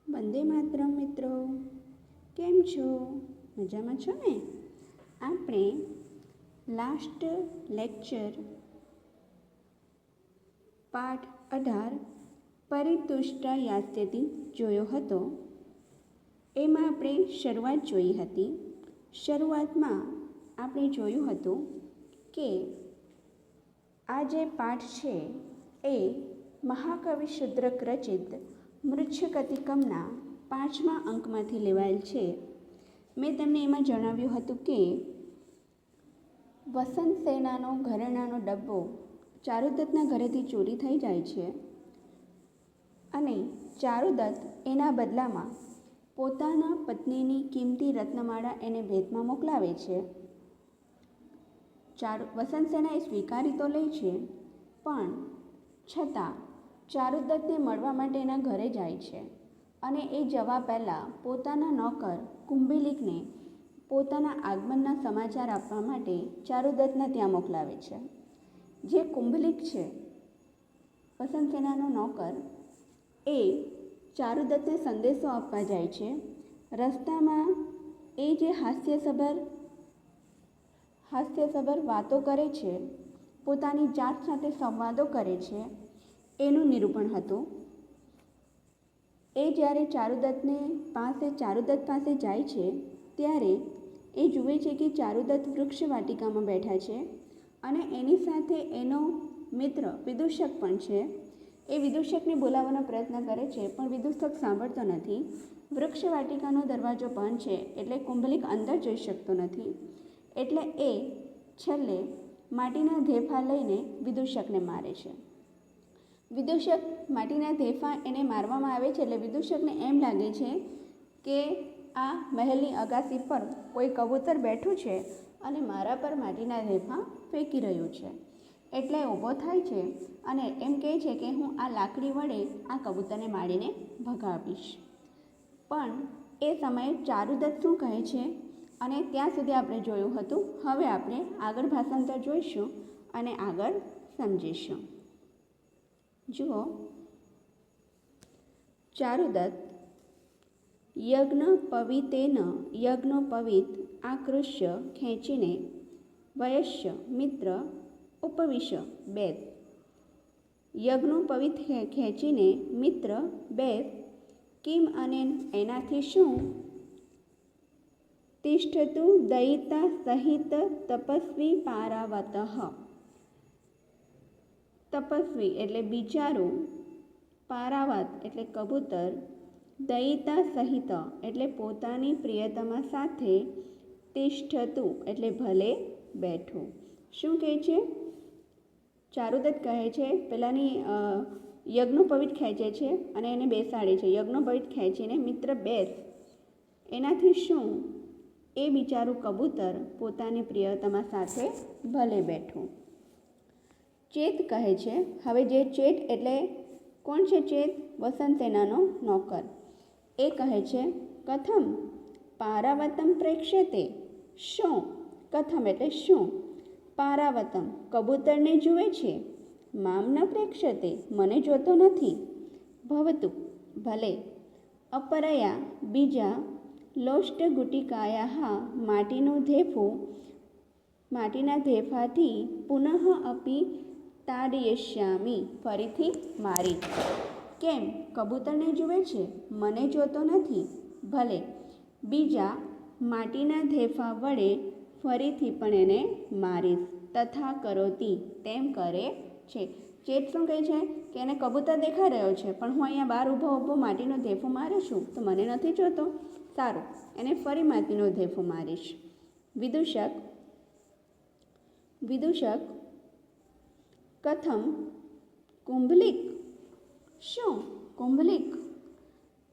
વંદે માતરમ મિત્રો, કેમ છો? મજામાં છો ને? આપણે લાસ્ટ લેક્ચર પાઠ 18 પરિતુષ્ટા યાસ્યતિ જોયો હતો. એમાં આપણે શરૂઆત જોઈ હતી. શરૂઆતમાં આપણે જોયું હતું કે આ જે પાઠ છે એ મહાકવિ શુદ્રક રચિત મૃચ્છકટિકમના 5મા અંકમાંથી લેવાયેલ છે. મેં તમને એમાં જણાવ્યું હતું કે વસંત સેનાનો ઘરેણાંનો ડબ્બો ચારુદત્તના ઘરેથી ચોરી થઈ જાય છે અને ચારુદત્ત એના બદલામાં પોતાના પત્નીની કિંમતી રત્નમાળા એને ભેટમાં મોકલાવે છે. વસંત સેના એ સ્વીકારી તો લે છે, પણ છતાં ચારુદત્તને મળવા માટે એના ઘરે જાય છે અને એ જવા પહેલાં પોતાના નોકર કુંભીલિકને પોતાના આગમનના સમાચાર આપવા માટે ચારુદત્તને ત્યાં મોકલાવે છે. જે કુંભલિક છે, વસંત સેનાનો નોકર, એ ચારુદત્તને સંદેશો આપવા જાય છે. રસ્તામાં એ જે હાસ્યસભર વાતો કરે છે, પોતાની જાત સાથે સંવાદો કરે છે, એનું નિરૂપણ હતું. એ જ્યારે ચારુદત્ત પાસે જાય છે ત્યારે એ જુએ છે કે ચારુદત્ત વૃક્ષ વાટિકામાં બેઠા છે અને એની સાથે એનો મિત્ર વિદૂષક પણ છે. એ વિદૂષકને બોલાવવાનો પ્રયત્ન કરે છે, પણ વિદૂષક સાંભળતો નથી. વૃક્ષ વાટિકાનો દરવાજો બંધ છે એટલે કુંભલિક અંદર જઈ શકતો નથી. એટલે એ છેલ્લે માટીના ધેફા લઈને વિદૂષકને મારે છે. વિદૂષક માટીના ધેફા એને મારવામાં આવે છે એટલે વિદૂષકને એમ લાગે છે કે આ મહેલની અગાસી પર કોઈ કબૂતર બેઠું છે અને મારા પર માટીના ધેફા ફેંકી રહ્યું છે. એટલે ઊભો થાય છે અને એમ કહે છે કે હું આ લાકડી વડે આ કબૂતરને મારીને ભગાવીશ. પણ એ સમયે ચારુદત્ત શું કહે છે અને ત્યાં સુધી આપણે જોયું હતું. હવે આપણે આગળ ભાષાંતર જોઈશું અને આગળ સમજીશું. જુઓ, ચારુદત્ત યજ્ઞોપવિત આકૃષ્ય ખેંચીને વયસ્ય મિત્ર ઉપવિશ બેસ. યજ્ઞોપવિત ખેંચીને મિત્ર બેસ. કિમ અને એનાથી શું? તિષ્ઠતું દયિતા સહિત તપસ્વી પારાવતઃ. તપસ્વી એટલે બિચારું, પારાવત એટલે કબૂતર, દયિતા સહિત એટલે પોતાની પ્રિયતમા સાથે, તિષ્ઠતું એટલે ભલે બેઠું. શું કહે છે? ચારુદત્ત કહે છે, પેલાની યજ્ઞોપવિત ખેંચે છે અને એને બેસાડે છે. યજ્ઞોપવિત ખેંચીને મિત્ર બેસ. એનાથી શું? એ બિચારું કબૂતર પોતાની પ્રિયતમા સાથે ભલે બેઠું. ચેત કહે છે, હવે જે ચેત એટલે કોણ છે? ચેત વસંત સેનાનો નોકર. એ કહે છે, કથમ પારાવતમ પ્રેક્ષ્યતે. શું? કથમ એટલે શું? પારાવતમ કબૂતરને જુએ છે. મામ ન પ્રેક્ષ્યતે મને જોતો નથી. ભવતુ ભલે. અપરયા બીજા લોષ્ટગુટિકાયા માટીનું ધેફું માટીના ધેફાથી પુનઃ અપી તાડયિષ્યામિ ફરીથી મારી. કેમ? કબૂતરને જુએ છે, મને જોતો નથી. ભલે. બીજા માટીના ધેફા વડે ફરીથી પણ એને મારીશ. તથા કરોતી તેમ કરે છે. ચેત શું કહે છે કે એને કબૂતર દેખાઈ રહ્યો છે, પણ હું અહીંયા બહાર ઊભો માટીનો ધેફો મારું છું તો મને નથી જોતો. સારું, એને ફરી માટીનો ધેફો મારીશ. વિદૂષક કથમ કુંભલિક. શું? કુંભલિક.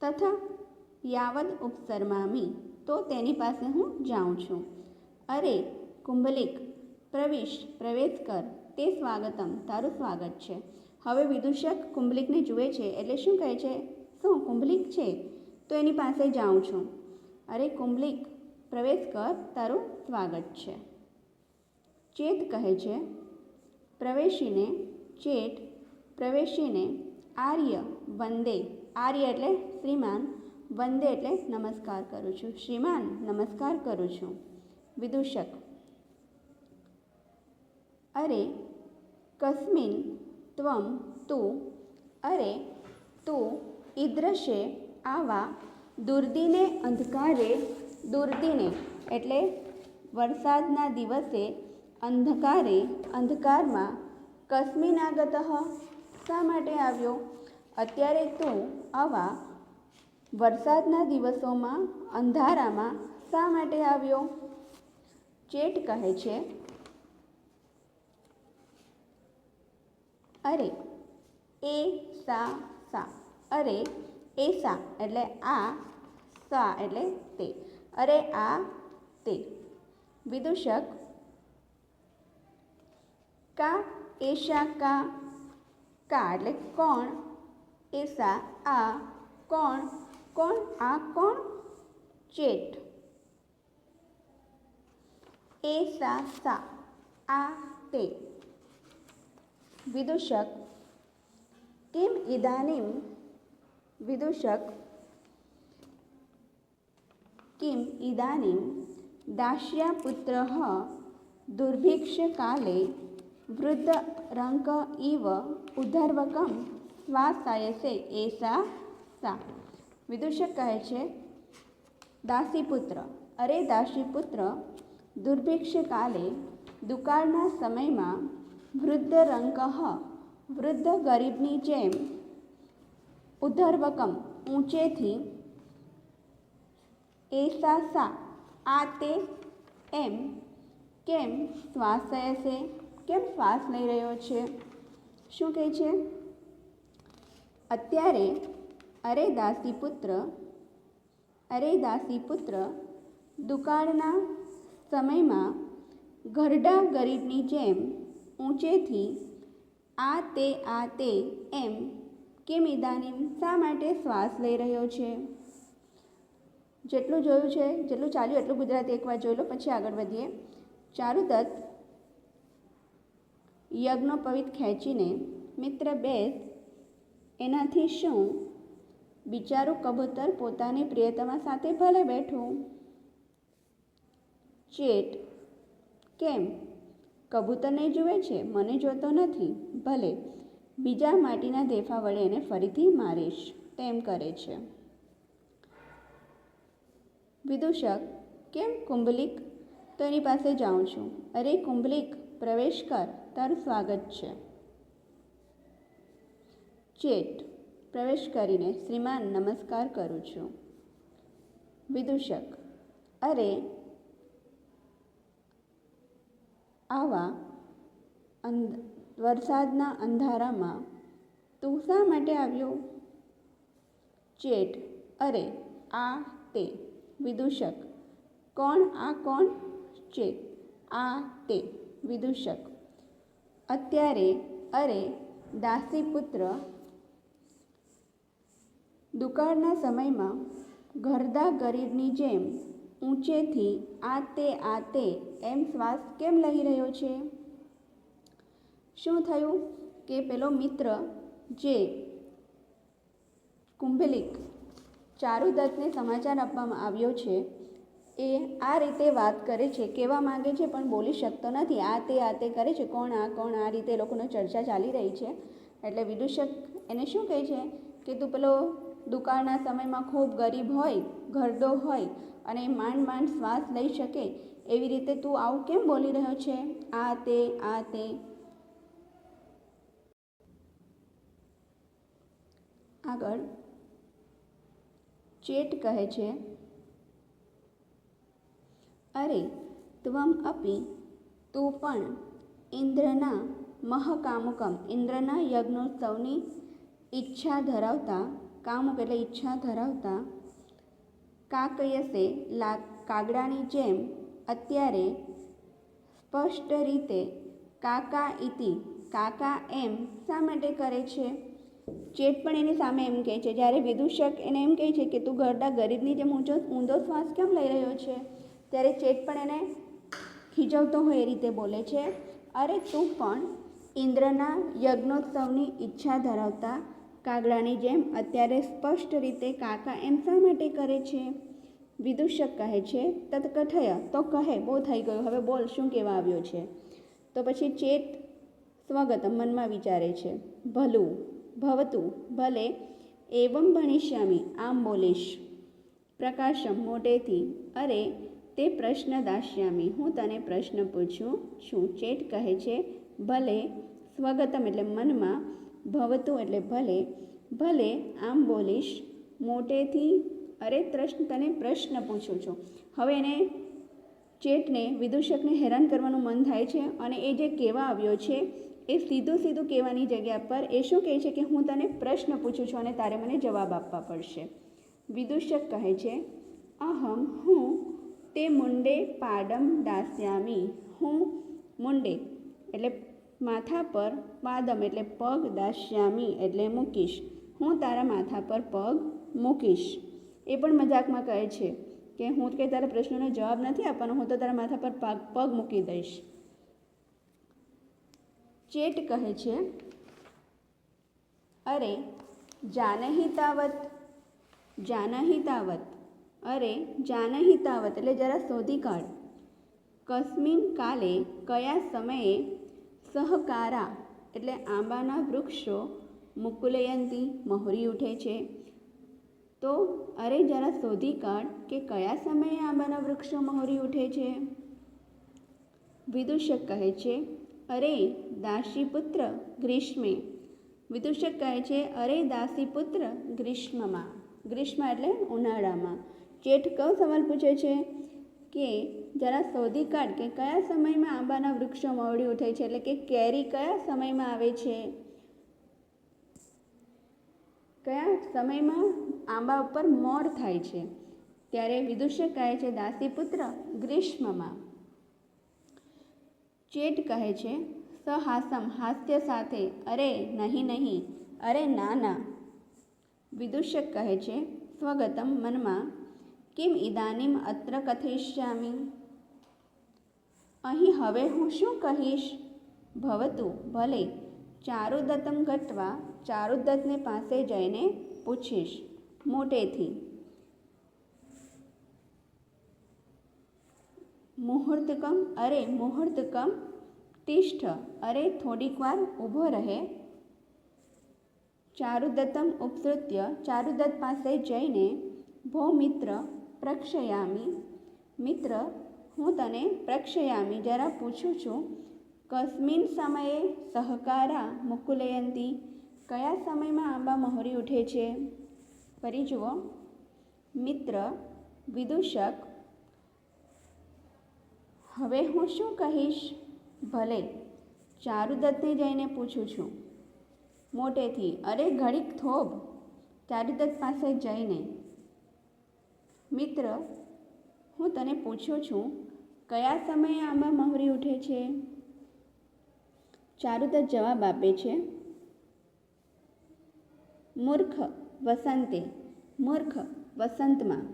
તથા યાવદ ઉપસર્મામી તો તેની પાસે હું જાઉં છું. અરે કુંભલિક, પ્રવેશ કર. તે સ્વાગતમ તારું સ્વાગત છે. હવે વિદૂષક કુંભલિકને જુએ છે એટલે શું કહે છે? શું કુંભલિક છે તો એની પાસે જાઉં છું. અરે કુંભલિક, પ્રવેશ કર, તારું સ્વાગત છે. ચેત કહે છે, પ્રવેશીને આર્ય વંદે. આર્ય એટલે શ્રીમાન. વંદે એટલે નમસ્કાર કરું છું. શ્રીમાન નમસ્કાર કરું છું. વિદૂષક અરે કસ્મિન ત્વમ તું અરે તું ઈદૃશે આવા દુર્દિને અંધકારે દુર્દિને એટલે વરસાદના દિવસે અંધકારે અંધકારમાં કસ્મિન આગતઃ શા માટે આવ્યો? અત્યારે તું આવા વરસાદના દિવસોમાં અંધારામાં શા માટે આવ્યો? ચેટ કહે છે અરે એ સા સા અરે એ સા એટલે આ સા એટલે તે અરે આ તે. વિદૂષક કા એશા કા કા એટલે કોણ એસા આ કોણ કોણ આ કોણ ચેટ એસા સા આ તે. વિદૂષક કિમ ઇદાનીમ વિદૂષક કિમ ઇદાનીમ દાસ્યાપુત્રઃ દુર્ભિક્ષકાલે વૃદ્ધરંક ઇવ ઉદ્ધર્વકમ શ્વાસાયસે એસા સા. વિદૂષક કહે છે દાસીપુત્ર અરે દાસીપુત્ર દુર્ભિક્ષકાલે દુકાળના સમયમાં વૃદ્ધ રંક વૃદ્ધ ગરીબની જેમ ઉદ્ધર્વકમ ઊંચેથી એસા સા આ તે એમ કેમ શ્વાસયસે કેમ શ્વાસ લઈ રહ્યો છે? શું કહે છે? અત્યારે અરે દાસીપુત્ર દુકાળના સમયમાં ઘરડા ગરીબની જેમ ઊંચેથી આ તે એમ કેમ ઇદાનીમ શા માટે શ્વાસ લઈ રહ્યો છે? જેટલું જોયું છે જેટલું ચાલ્યું એટલું ગુજરાતી એકવાર જોઈ લો, પછી આગળ વધીએ. ચારુદત્ત યજ્ઞોપવિત ખેંચીને મિત્ર બેસ એનાથી શું? બિચારું કબૂતર પોતાની પ્રિયતમા સાથે ભલે બેઠું. ચેટ કેમ? કબૂતરને જુએ છે, મને જોતો નથી. ભલે બીજા માટીના દેફા વડે એને ફરીથી મારીશ તેમ કરે છે. વિદૂષક કેમ કુંભલિક? તો એની પાસે જાઉં છું. અરે કુંભલિક પ્રવેશ કર, તારું સ્વાગત છે. ચેટ પ્રવેશ કરીને શ્રીમાન નમસ્કાર કરું છું. વિદૂષક અરે આવા વરસાદના અંધારામાં તું શા માટે આવ્યો? ચેટ અરે આ તે. વિદૂષક કોણ આ કોણ? ચેટ આ તે. વિદૂષક અત્યારે અરે દાસીપુત્ર દુકાળના સમયમાં ઘરડા ગરીબની જેમ ઊંચેથી આ તે એમ શ્વાસ કેમ લઈ રહ્યો છે? શું થયું કે પેલો મિત્ર જે કુંભલિક ચારુદત્તને સમાચાર આપવામાં આવ્યો છે એ આ રીતે વાત કરે છે, કહેવા માંગે છે પણ બોલી શકતો નથી. આ તે કરે છે, કોણ આ રીતે એ લોકોની ચર્ચા ચાલી રહી છે. એટલે વિદૂષક એને શું કહે છે કે તું પેલો દુકાળના સમયમાં ખૂબ ગરીબ હોય, ઘરડો હોય અને માંડ શ્વાસ લઈ શકે એવી રીતે તું આવું કેમ બોલી રહ્યો છે? આ તે. આગળ ચેટ કહે છે અરે ત્વમ અપી તું પણ ઇન્દ્રના મહકામુકમ ઇન્દ્રના યજ્ઞોત્સવની ઈચ્છા ધરાવતા કામુક એટલે ઈચ્છા ધરાવતા કાકયસે કાગડાની જેમ અત્યારે સ્પષ્ટ રીતે કાકા ઇતિ કાકા એમ શા માટે કરે છે? ચેટ પણ એની સામે એમ કહે છે. જ્યારે વિદૂષક એને એમ કહે છે કે તું ઘરડા ગરીબની જેમ ઊંધો શ્વાસ કેમ લઈ રહ્યો છે, ત્યારે ચેટ પણ એને ખીજવતો હોય એ રીતે બોલે છે અરે તું પણ ઇન્દ્રના યજ્ઞોત્સવની ઈચ્છા ધરાવતા કાગડાની જેમ અત્યારે સ્પષ્ટ રીતે કાકા એમ શા માટે કરે છે? વિદૂષક કહે છે તત્કથય, તો કહે, બહુ થઈ ગયું, હવે બોલ શું કહેવા આવ્યો છે? તો પછી ચેત સ્વગતમ મનમાં વિચારે છે, ભલું, ભવતું, ભલે, એવમ ભણિષ્યામી, આમ બોલીશ, પ્રકાશમ મોટેથી, અરે તે પ્રશ્ન દાસ્યામી, હું તને પ્રશ્ન પૂછું છું. ચેત કહે છે ભલે, સ્વગતમ એટલે મનમાં, ભવતું એટલે ભલે, ભલે આમ બોલીશ, મોટેથી, અરે તને પ્રશ્ન પૂછું છું. હવે એને ચેતને વિદૂષકને હેરાન કરવાનું મન થાય છે અને એ જે કહેવા આવ્યો છે એ સીધું સીધું કહેવાની જગ્યા પર એ શું કહે છે કે હું તને પ્રશ્ન પૂછું છું અને તારે મને જવાબ આપવા પડશે. વિદૂષક કહે છે અહમ, હું, તે મુંડે પાડમ દાસ્યામી, હું મુંડે એટલે માથા પર, પાદમ એટલે પગ, દાસ્યામી એટલે મૂકીશ, હું તારા માથા પર પગ મૂકીશ. એ પણ મજાકમાં કહે છે કે હું કે તારા પ્રશ્નોનો જવાબ નથી આપવાનો, હું તો તારા માથા પર પગ મૂકી દઈશ. ચેટ કહે છે અરે જાનહી તાવત, જાનહી તાવત, અરે જાનહી તાવત એટલે જરા શોધી કાઢ, કસ્મિન કાલે કયા સમયે, સહકારા એટલે આંબાના વૃક્ષો, મુકુલયંતી મહોરી ઉઠે છે, તો અરે જરા શોધી કાઢ કે કયા સમયે આંબાના વૃક્ષો મહોરી ઉઠે છે. વિદૂષક કહે છે અરે દાસીપુત્ર ગ્રીષ્મે, વિદૂષક કહે છે અરે દાસીપુત્ર ગ્રીષ્મમાં, ગ્રીષ્મ એટલે ઉનાળામાં. ચેટ કયો સવાલ પૂછે છે કે જરા શોધી કાઢ કે કયા સમયમાં આંબાના વૃક્ષો મહોરી ઉઠે છે, એટલે કે કેરી કયા સમયમાં આવે છે, કયા સમયમાં આંબા ઉપર મોર થાય છે. ત્યારે વિદૂષક કહે છે દાસીપુત્ર ગ્રીષ્મમાં. ચેટ કહે છે સહાસમ હાસ્ય સાથે, અરે નહીં નહીં, અરે ના ના. વિદૂષક કહે છે સ્વગતમ મનમાં, કિમ ઇદાનીમ અત્ર કથયિષ્યામિ, અહીં હવે હું શું કહીશ, ભવતું ભલે, ચારુદત્તમ ગત્વા, ચારુદત્તને પાસે જઈને પૂછીશ, મોટેથી, મુહૂર્તકમ, અરે મુહૂર્તકમ તિષ્ઠ, અરે થોડીક વાર ઊભો રહે, ચારુદત્તમ ઉપસૃત્ય, ચારુદત્ત પાસે જઈને, ભો મિત્ર પ્રક્ષયામી, મિત્ર હું તને પ્રક્ષયામી જરા પૂછું છું, કસ્મિન સમયે સહકારા મુકુલયંતી, કયા સમયમાં આંબા મહોરી ઉઠે છે. ફરી જુઓ, મિત્ર, વિદૂષક, હવે હું શું કહીશ, ભલે, ચારુદત્તને જઈને પૂછું છું, મોટેથી, અરે ઘડીક થોભ, ચારુદત્ત પાસે જઈને, મિત્ર હું તને પૂછું છું કયા સમયે આંબા મહોરી ઉઠે છે. ચારુદત્ત જવાબ આપે છે મૂર્ખ વસંતે, મૂર્ખ વસંતમાં.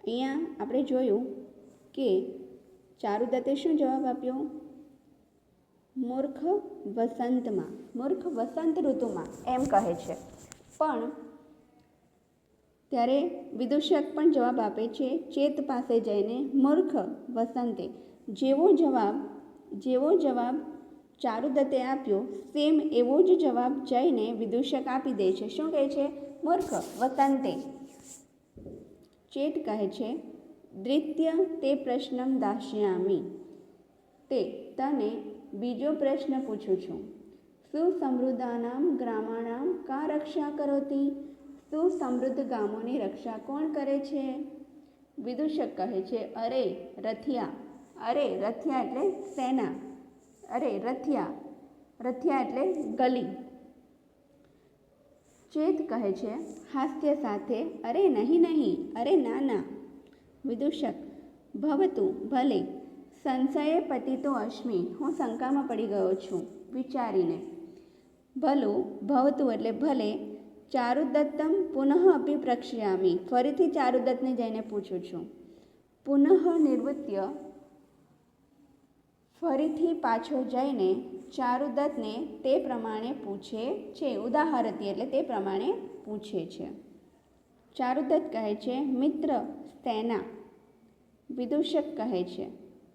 અહીંયા આપણે જોયું કે ચારુદત્તે શું જવાબ આપ્યો, મૂર્ખ વસંતમાં, મૂર્ખ વસંત ઋતુમાં એમ કહે છે. પણ ત્યારે વિદૂષક પણ જવાબ આપે છે ચેત પાસે જઈને, મૂર્ખ વસંતે. જેવો જવાબ ચારુદત્તે આપ્યો સેમ એવો જ જવાબ જઈને વિદૂષક આપી દે છે. શું કહે છે, મૂર્ખ વસંતે. ચેત કહે છે દ્વિતીય તે પ્રશ્નમ દાસ્યામી, તે તને બીજો પ્રશ્ન પૂછું છું, સુસમૃદ્ધાનામ ગ્રામાણામ કા રક્ષા કરોતી, સુસમૃદ્ધ ગામોની રક્ષા કોણ કરે છે. વિદૂષક કહે છે અરે રથિયા, અરે રથિયા એટલે સેના, અરે રથિયા, રથિયા એટલે ગલી. ચેત કહે છે હાસ્ય સાથે, અરે નહીં નહીં, અરે ના ના. વિદૂષક ભવતું ભલે, સંશયે પતિતો અસ્મિ, હું શંકામાં પડી ગયો છું વિચારીને. ભલું ભવતું એટલે ભલે, ચારુદત્તમ પુનઃ અપી પ્રક્ષ્યામી, ફરીથી ચારુદત્તને જઈને પૂછું છું. પુનઃ નિવૃત્ય ફરીથી પાછો જઈને ચારુદત્તને તે પ્રમાણે પૂછે છે. ઉદાહરતી એટલે તે પ્રમાણે પૂછે છે. ચારુદત્ત કહે છે, મિત્ર સેના. વિદૂષક કહે છે,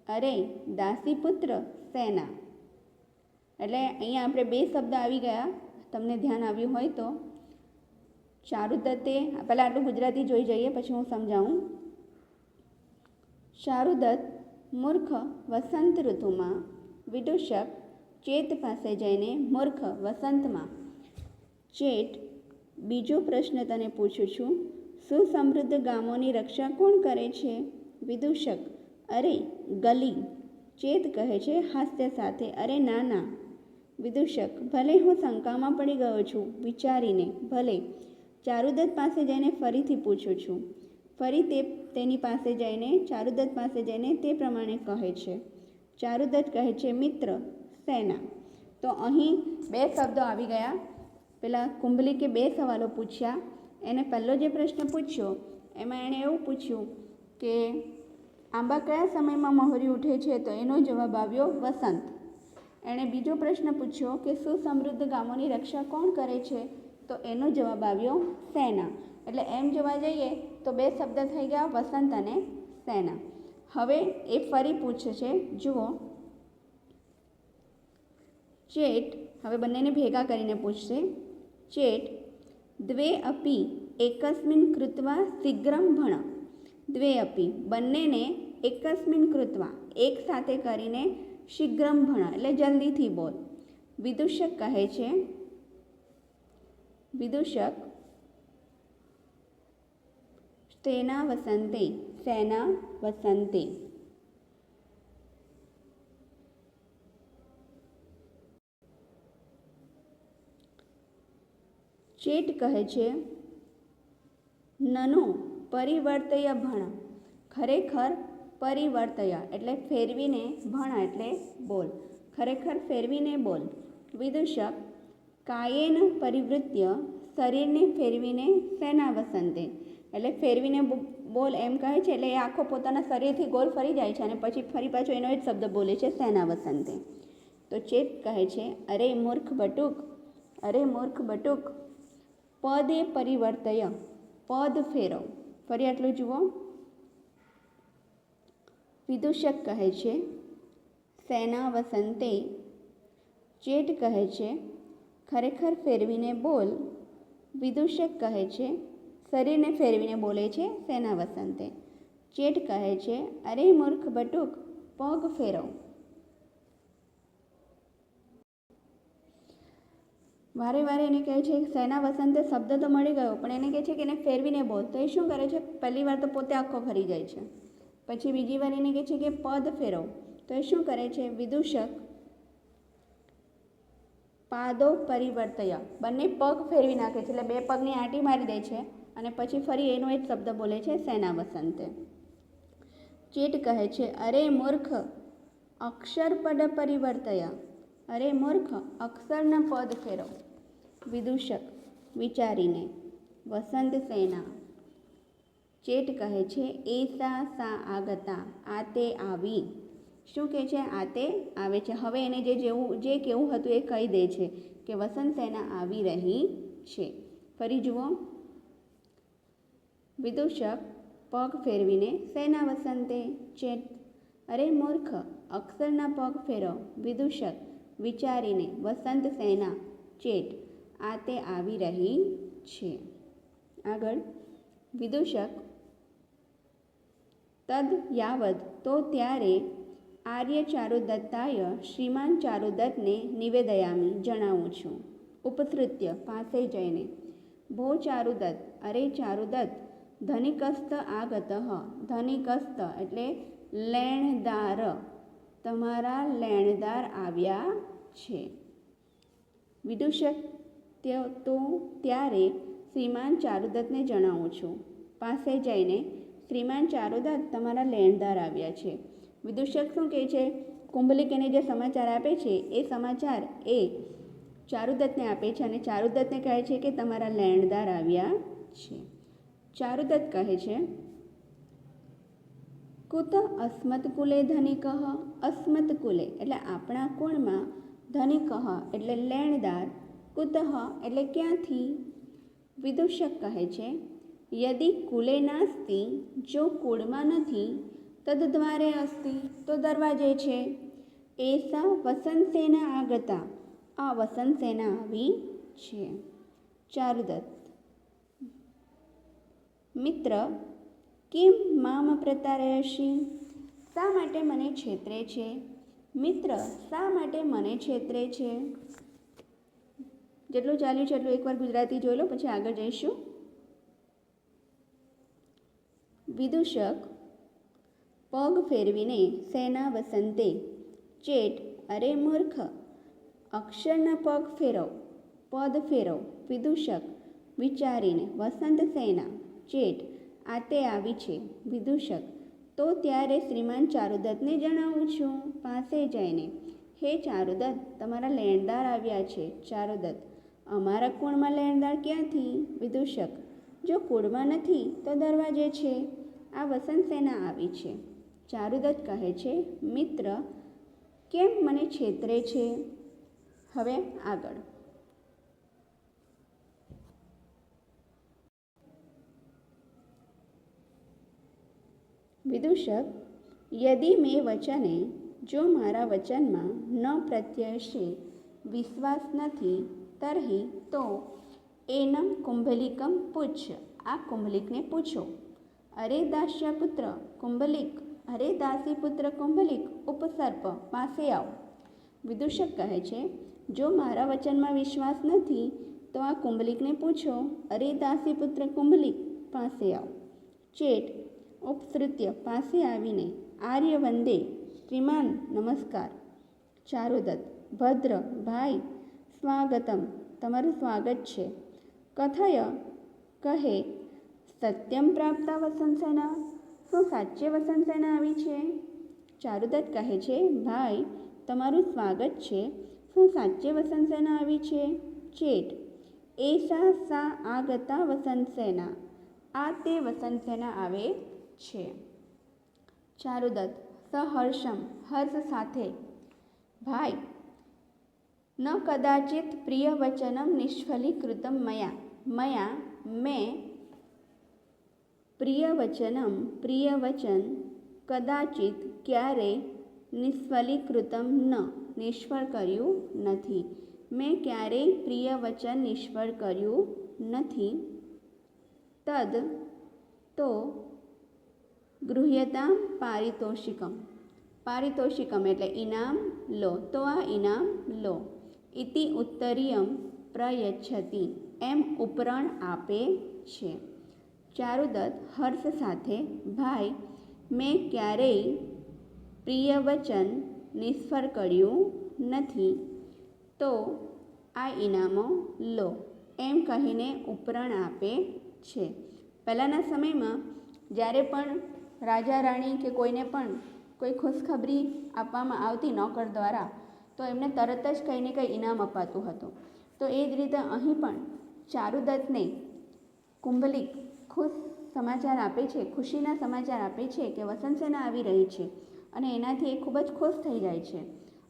અરે દાસીપુત્ર સેના. એટલે અહીંયા આપણે બે શબ્દ આવી ગયા, તમને ધ્યાન આવ્યું હોય તો. ચારુદત્તે પહેલાં આટલું ગુજરાતી જોઈ જઈએ, પછી હું સમજાવું. ચારુદત્ત મૂર્ખ વસંત ઋતુમાં, વિદૂષક ચેત પાસે જઈને મૂર્ખ વસંતમાં. ચેટ, બીજો પ્રશ્ન તને પૂછું છું, સુસમૃદ્ધ ગામોની રક્ષા કોણ કરે છે? વિદૂષક, અરે ગલી. ચેત કહે છે હાસ્ય સાથે, અરે ના ના. વિદૂષક, ભલે હું શંકામાં પડી ગયો છું, વિચારીને, ભલે. ચારુદત્ત પાસે જઈને ફરીથી પૂછું છું. ફરી તેની પાસે જઈને ચારુદત્ત પાસે જઈને તે પ્રમાણે કહે છે. ચારુદત્ત કહે છે, મિત્ર સેના. તો અહીં બે શબ્દો આવી ગયા. પેલા કુંભલિકે બે સવાલો પૂછ્યા. એને પહેલો જે પ્રશ્ન પૂછ્યો એમાં એણે એવું પૂછ્યું કે આંબા કયા સમયમાં મહોરી ઉઠે છે? તો એનો જવાબ આવ્યો વસંત. એણે બીજો પ્રશ્ન પૂછ્યો કે સુસમૃદ્ધ ગામોની રક્ષા કોણ કરે છે? તો એનો જવાબ આવ્યો સેના. એટલે એમ જોવા જઈએ તો બે શબ્દ થઈ ગયા, વસંત અને સેના. હવે એ ફરી પૂછે છે, જુઓ. ચેટ હવે બંનેને ભેગા કરીને પૂછશે. ચેટ, દ્વે અપી એકસ્મિન કૃત્વા શીઘ્રમ ભણ. દ્વે અપી બંનેને એકસ્મિન કૃત્વા એક સાથે કરીને શીઘ્રમ ભણ એટલે જલ્દીથી બોલ. વિદૂષક કહે છે, વિદૂષક સેના વસંતે. સેના વસંતે. ચેટ કહે છે, નનો પરિવર્તય ભણ. ખરેખર પરિવર્તય એટલે ફેરવીને, ભણ એટલે બોલ. ખરેખર ફેરવીને બોલ. વિદૂષક, કાયેન પરિવૃત્ય શરીરને ફેરવીને સેના વસંતે. એટલે ફેરવીને બોલ એમ કહે છે, એટલે એ આખો પોતાના શરીરથી ગોલ ફરી જાય છે અને પછી ફરી પાછો એનો જ શબ્દ બોલે છે, સેના વસંતે. તો ચેત કહે છે, અરે મૂર્ખ બટુક, અરે મૂર્ખ બટુક, પદે પરિવર્તય, પદ ફેરવ. ફરી આટલું જુઓ. વિદૂષક કહે છે, સેના વસંતે. ચેટ કહે છે, ખરેખર ફેરવીને બોલ. વિદૂષક કહે છે, શરીરને ફેરવીને બોલે છે, સેના વસંતે. ચેટ કહે છે, અરે મૂર્ખ બટુક, પગ ફેરવ. વારે વારે એને કહે છે સેના વસંતે શબ્દ તો મળી ગયો, પણ એને કહે છે કે એને ફેરવીને બોલ. તો એ શું કરે છે? પહેલી વાર તો પોતે આખો ફરી જાય છે, પછી બીજી વાર એને કહે છે કે પદ ફેરવ. તો એ શું કરે છે? વિદૂષક પાદો પરિવર્તય, બંને પગ ફેરવી નાખે છે, એટલે બે પગની આંટી મારી દે છે અને પછી ફરી એનો એક શબ્દ બોલે છે, સેના વસંતે. ચેટ કહે છે, અરે મૂર્ખ અક્ષર પદ પરિવર્તય. અરે મૂર્ખ અક્ષરના પદ ફેરવ. વિદૂષક વિચારીને, વસંત સેના. ચેટ કહે છે, એસા સા આગતા, આ તે આવી. શું કહે છે? આ તે આવે છે. હવે એને જે કહેવું હતું એ કહી દે છે કે વસંત સેના આવી રહી છે. ફરી જુઓ. વિદૂષક પગ ફેરવીને સેના વસંતે. ચેટ, અરે મૂર્ખ અક્ષરના પગ ફેરવ. વિદૂષક વિચારીને, વસંત સેના. ચેટ, આ તે આવી રહી છે. આગળ. વિદૂષક તદ યાવદ, તો ત્યારે આર્ય ચારુદત્તાય શ્રીમાન ચારુદત્તને નિવેદયામી, જણાવું છું. ઉપસૃત્ય પાસે જઈને. ભો ચારુદત્ત, અરે ચારુદત્ત, ધનિકસ્ત આગત. ધનિકસ્ત એટલે લેણદાર, તમારા લેણદાર આવ્યા છે. વિદૂષક તો ત્યારે શ્રીમાન ચારુદત્તને જણાવું છું. પાસે જઈને, શ્રીમાન ચારુદત્ત, તમારા લેણદાર આવ્યા છે. વિદૂષક શું કહે છે? કુંભલિક એને જે સમાચાર આપે છે એ સમાચાર એ ચારુદત્તને આપે છે અને ચારુદત્તને કહે છે કે તમારા લેણદાર આવ્યા છે. ચારુદત્ત કહે છે, કુત અસ્મત્કુલે ધનિકઃ, અસ્મત્કુલે એટલે આપણા કુળમાં, ધનિકઃ એટલે લેણદાર, કુતઃ એટલે ક્યાંથી. વિદૂષક કહે છે યદિ કુલે નાસ્તિ, જો કુળમાં નથી, તદ્દ્વારે અસ્તિ તો દરવાજે છે. એસા વસંતસેના આગતા, આ વસંતસેના આવી છે. ચારુદત્ત મિત્ર કિમ મામ પ્રતારયસી, શા માટે મને છેતરે છે. મિત્ર શા માટે મને છેતરે છે. જેટલું ચાલ્યું છે એટલું એકવાર ગુજરાતી જોઈ લો, પછી આગળ જઈશું. વિદૂષક પગ ફેરવીને સેના વસંતે, ચેટ અરે મૂર્ખ, અક્ષરના પગ ફેરવ, પદ ફેરવ. વિદૂષક વિચારીને, વસંત સેના, ચેટ આ તે આવી છે. વિદૂષક તો ત્યારે શ્રીમાન ચારુદત્તને જણાવું છું, પાસે જઈને. હે ચારુદત્ત, તમારા લેણદાર આવ્યા છે. ચારુદત્ત અમારા કુળમાં લેણદાર ક્યાંથી. વિદૂષક જો કુળમાં નથી તો દરવાજે છે. આ વસંત સેના આવી છે. ચારુદત્ત કહે છે મિત્ર કેમ મને છેતરે છે. હવે આગળ. વિદૂષક યદિ મે વચને, જો મારા વચનમાં ન પ્રત્યયશે વિશ્વાસ નથી, તર્હિ તો એનમ કુંભલિકમ પૂછ, આ કુંભલિકને પૂછો. અરે દાસ્યપુત્ર કુંભલિક, અરે દાસીપુત્ર કુંભલિક, ઉપસર્પ પાસે આવ. વિદૂષક કહે છે જો મારા વચનમાં વિશ્વાસ નથી તો આ કુંભલિકને પૂછો. અરે દાસીપુત્ર કુંભલિક પાસે આવ. ચેટ ઉપસૃત્ય પાસે આવીને, આર્ય વંદે, શ્રીમાન નમસ્કાર. ચારુદત્ત ભદ્ર ભાઈ, સ્વાગતમ તમારું સ્વાગત છે. કથય કહે સત્યમ પ્રાપ્તા વસંતસેના, શું સાચે વસંતસેના આવી છે. ચારુદત્ત કહે છે ભાઈ તમારું સ્વાગત છે, શું સાચે વસંતસેના આવી છે. ચેટ એસા સા આગતા વસંતસેના, આ તે વસંતસેના આવે છે. ચારુદત્ત સહર્ષમ હર્ષ સાથે, ભાઈ ન કદાચિત પ્રિય વચનમ નિષ્ફલીકૃતમ મયા, મયા મેં પ્રિય વચન કદાચિત ક્યારે નિષ્ફલીકૃતમ ન નિષ્ફળ કર્યું નથી. મેં ક્યારેય પ્રિય વચન નિષ્ફળ કર્યું નથી. તદ તો ગૃહ્યતામ પારિતોષિકમ, પારિતોષિકમ એટલે ઇનામ લો, તો આ ઇનામ લો. ઇતિ ઉત્તરીયમ પ્રયચ્છતિ, એમ ઉપરણ આપે છે. ચારુદત્ત હર્ષ સાથે, ભાઈ મેં ક્યારેય પ્રિય વચન નિષ્ફળ કર્યું નથી, તો આ ઇનામો લો, એમ કહીને ઉપરણ આપે છે. પહેલાંના સમયમાં જ્યારે પણ રાજા રાણી કે કોઈને પણ કોઈ ખુશખબરી આપવામાં આવતી નોકર દ્વારા, તો એમને તરત જ કંઈ ને કંઈ ઇનામ અપાતું હતું. તો એ જ રીતે અહીં પણ ચારુદત્તને કુંભલિક ખુશ સમાચાર આપે છે, ખુશીના સમાચાર આપે છે કે વસંતસેના આવી રહી છે, અને એનાથી એ ખૂબ જ ખુશ થઈ જાય છે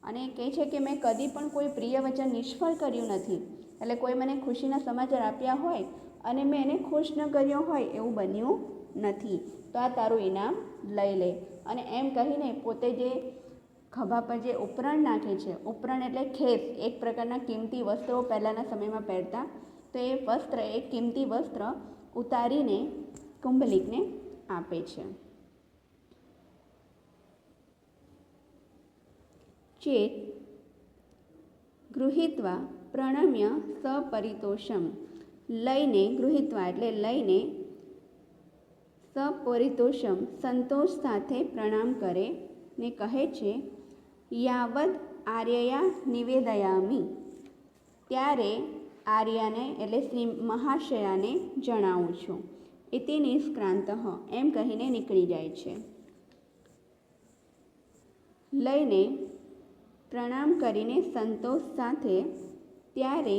અને કહે છે કે મેં કદી પણ કોઈ પ્રિય વચન નિષ્ફળ કર્યું નથી. એટલે કોઈ મને ખુશીના સમાચાર આપ્યા હોય અને મેં એને ખુશ ન કર્યો હોય એવું બન્યું નથી, તો આ તારું ઇનામ લઈ લે. અને એમ કહીને પોતે જે ખભા પર જે ઉપરણ નાખે છે, ઉપરણ એટલે ખેસ, એક પ્રકારના કિંમતી વસ્ત્રો પહેલાંના સમયમાં પહેરતા, તો એ વસ્ત્ર, એક કિંમતી વસ્ત્ર ઉતારીને કુંભલિકને આપે છે. ચેત ગૃહીત્વા પ્રણમ્ય સપરિતોષમ, લઈને, ગૃહીત્વા એટલે લઈને, સપરિતોષમ સંતોષ સાથે પ્રણામ કરે ને કહે છે યાવદ આર્યયા નિવેદયામી, ત્યારે આર્યાને એટલે શ્રી મહાશયાને જણાવું છું. ઇતિ નિષ્ક્રાંત, એમ કહીને નીકળી જાય છે. લઈને પ્રણામ કરીને સંતોષ સાથે, ત્યારે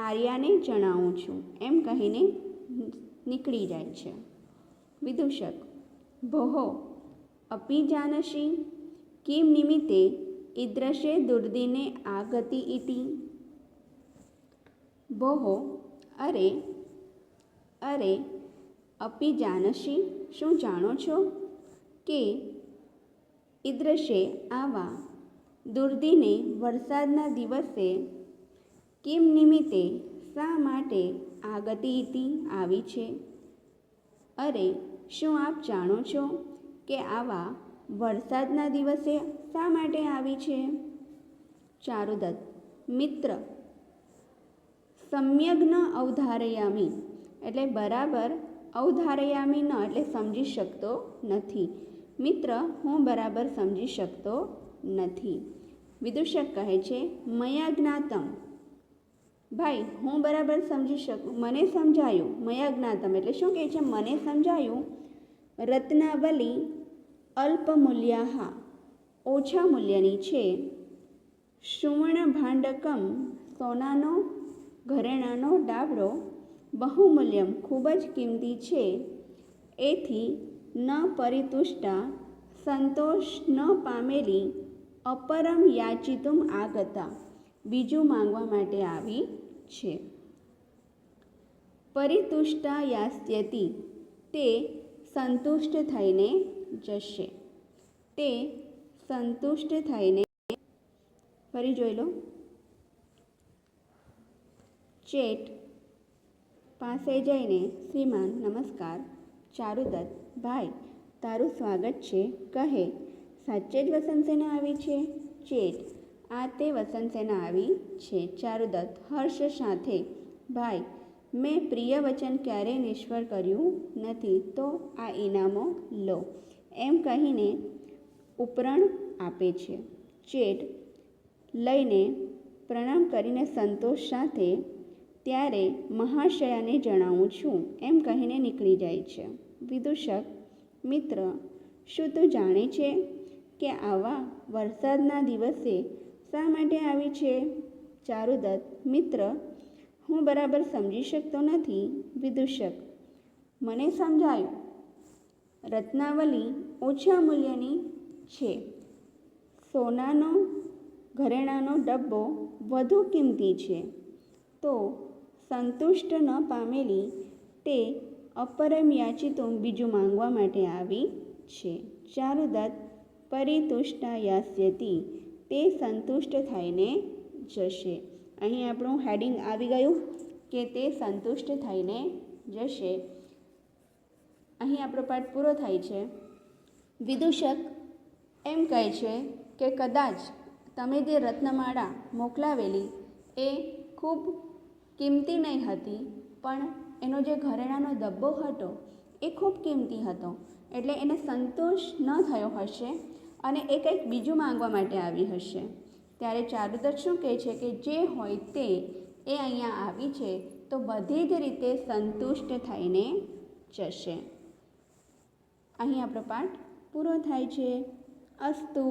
આર્યાને જણાવું છું, એમ કહીને નીકળી જાય છે. વિદૂષક ભોહો अपि जानसि किं निमित्ते ईदृशे दुर्दिने आगति इति। भोः अरे अरे अपि जानसि શું જાણો છો કે ઈદૃશે આવા દુર્દિને વરસાદના દિવસે કિમ નિમિત્તે શા માટે આગતિ ઇતિ આવી છે। અરે શું આપ જાણો છો કે આવા વરસાદના દિવસે શા માટે આવી છે। ચારુદત્ત મિત્ર સમ્યગ ન અવધારયામી એટલે બરાબર, અવધારયામી ન એટલે સમજી શકતો નથી। મિત્ર હું બરાબર સમજી શકતો નથી। વિદૂષક કહે છે મયા જ્ઞાતમ ભાઈ હું બરાબર સમજી શકું, મને સમજાયું। મયા જ્ઞાતમ એટલે શું કહે છે, મને સમજાયું। રત્નાવલી અલ્પમૂલ્યાહા ઓછા મૂલ્યની છે। સુવર્ણ ભાંડકમ સોનાનો ઘરેણાનો ડાબરો બહુમૂલ્યમ ખૂબ જ કિંમતી છે। એથી ન પરિતુષ્ટા સંતોષ ન પામેલી અપરમ યાચિતુમ આગતા બીજું માંગવા માટે આવી છે। પરિતુષ્ટા યાસ્યતિ તે સંતુષ્ટ થઈને જશે। તે સંતુષ્ટ થઈને, ફરી જોઈ લો, ચેટ પાસે જઈને શ્રીમાન નમસ્કાર। ચારુદત્ત ભાઈ તારું સ્વાગત છે। કહે સાચે જ વસંતસેના આવી છે। ચેટ આ તે વસંતસેના આવી છે। ચારુદત્ત હર્ષ સાથે ભાઈ મેં પ્રિય વચન ક્યારેય નિષ્ફળ કર્યું નથી, તો આ ઇનામો લો એમ કહીને ઉપરણ આપે છે। ચેટ લઈને પ્રણામ કરીને સંતોષ સાથે ત્યારે મહાશયાને જણાવું છું એમ કહીને નીકળી જાય છે। વિદૂષક મિત્ર શું તું જાણે છે કે આવા વરસાદના દિવસે શા માટે આવી છે। ચારુદત્ત મિત્ર હું બરાબર સમજી શકતો નથી। વિદૂષક મને સમજાયું। રત્નાવલી ઓછા મૂલ્યની છે, સોનાનો ઘરેણાનો ડબ્બો વધુ કિંમતી છે, તો સંતુષ્ટ ન પામેલી તે અપરમ યાચિતું બીજું માંગવા માટે આવી છે। ચારુદત્ત પરિતુષ્ટા યાસ્યતિ તે સંતુષ્ટ થઈને જશે। અહીં આપણું હેડિંગ આવી ગયું કે તે સંતુષ્ટ થઈને જશે। અહીં આપણો પાઠ પૂરો થાય છે। વિદૂષક એમ કહે છે કે કદાચ તમે જે રત્નમાળા મોકલાવેલી એ ખૂબ કિંમતી નહીં હતી, પણ એનો જે ઘરેણાનો ડબ્બો હતો એ ખૂબ કિંમતી હતો, એટલે એને સંતોષ ન થયો હશે અને એ કંઈક બીજું માંગવા માટે આવી હશે। ત્યારે ચારુદત્ત શું કહે છે કે જે હોય તે એ અહીંયા આવી છે તો બધી જ રીતે સંતુષ્ટ થઈને જશે। અહીં આપણો પાઠ પૂરો થાય છે। અસ્તુ।